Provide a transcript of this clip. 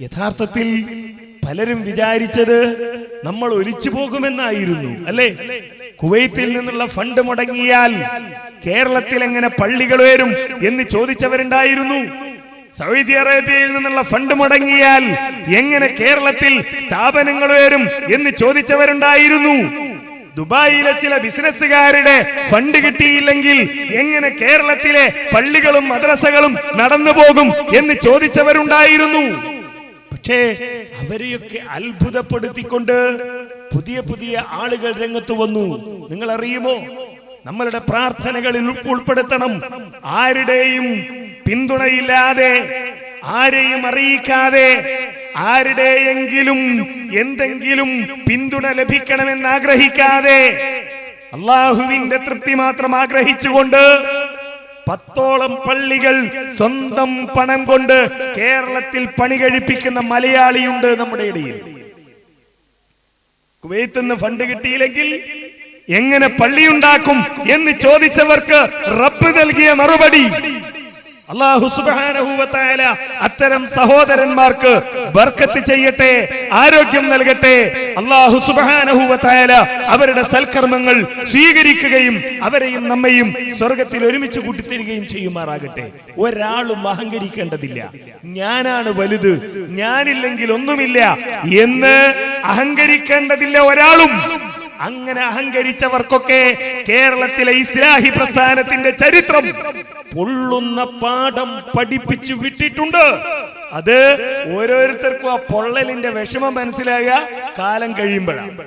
യഥാർത്ഥത്തിൽ പലരും വിചാരിച്ചത് നമ്മൾ ഒലിച്ചു പോകുമെന്നായിരുന്നു, അല്ലേ? കുവൈത്തിൽ നിന്നുള്ള ഫണ്ട് മുടങ്ങിയാൽ കേരളത്തിൽ എങ്ങനെ പള്ളികൾ വരും എന്ന് ചോദിച്ചവരുണ്ടായിരുന്നു. സൗദി അറേബ്യയിൽ നിന്നുള്ള ഫണ്ട് മുടങ്ങിയാൽ എങ്ങനെ കേരളത്തിൽ സ്ഥാപനങ്ങൾ വരും എന്ന് ചോദിച്ചവരുണ്ടായിരുന്നു. ദുബായിലെ ചില ബിസിനസ്സുകാരുടെ ഫണ്ട് കിട്ടിയില്ലെങ്കിൽ എങ്ങനെ കേരളത്തിലെ പള്ളികളും മദ്രസകളും നടന്നു പോകും എന്ന് ചോദിച്ചവരുണ്ടായിരുന്നു. പക്ഷേ അവരെയൊക്കെ അത്ഭുതപ്പെടുത്തിക്കൊണ്ട് പുതിയ പുതിയ ആളുകൾ രംഗത്ത് വന്നു. നിങ്ങൾ അറിയുമോ, നമ്മളുടെ പ്രാർത്ഥനകളിൽ ഉൾപ്പെടുത്തണം. ആരുടെയും പിന്തുണയില്ലാതെ, ആരെയും അറിയിക്കാതെ, ആരുടെയെങ്കിലും എന്തെങ്കിലും പിന്തുണ ലഭിക്കണമെന്ന് ആഗ്രഹിക്കാതെ, അള്ളാഹുവിന്റെ തൃപ്തി മാത്രം ആഗ്രഹിച്ചുകൊണ്ട് 10ഓളം പള്ളികൾ സ്വന്തം പണം കൊണ്ട് കേരളത്തിൽ പണി കഴിപ്പിക്കുന്ന മലയാളിയുണ്ട് നമ്മുടെ ഇടയിൽ. കുവൈത്തിൽ നിന്ന് ഫണ്ട് കിട്ടിയില്ലെങ്കിൽ എങ്ങനെ പള്ളിയുണ്ടാക്കും എന്ന് ചോദിച്ചവർക്ക് റബ്ബ് നൽകിയ മറുപടി, അല്ലാഹു സുബ്ഹാനഹു വ തആല അത്തരം സഹോദരന്മാർക്ക് ബർക്കത്ത് ചെയ്യട്ടെ, ആരോഗ്യം നൽകട്ടെ. അല്ലാഹു സുബ്ഹാനഹു വ തആല അവരുടെ സൽക്കർമ്മങ്ങൾ സ്വീകരിക്കുകയും അവരെയും നമ്മയും സ്വർഗത്തിൽ ഒരുമിച്ച് കൂട്ടിത്തരികയും ചെയ്യുമാറാകട്ടെ. ഒരാളും അഹങ്കരിക്കേണ്ടതില്ല. ഞാനാണ് വലുത്, ഞാനില്ലെങ്കിൽ ഒന്നുമില്ല എന്ന് അഹങ്കരിക്കേണ്ടതില്ല ഒരാളും. അങ്ങനെ അഹങ്കരിച്ചവർക്കൊക്കെ കേരളത്തിലെ ഇസ്ലാഹി പ്രസ്ഥാനത്തിന്റെ ചരിത്രം പൊള്ളുന്ന പാഠം പഠിപ്പിച്ചു വിട്ടിട്ടുണ്ട്. അത് ഓരോരുത്തർക്കും ആ പൊള്ളലിന്റെ വിഷമം മനസ്സിലാകുക കാലം കഴിയുമ്പോഴാണ്.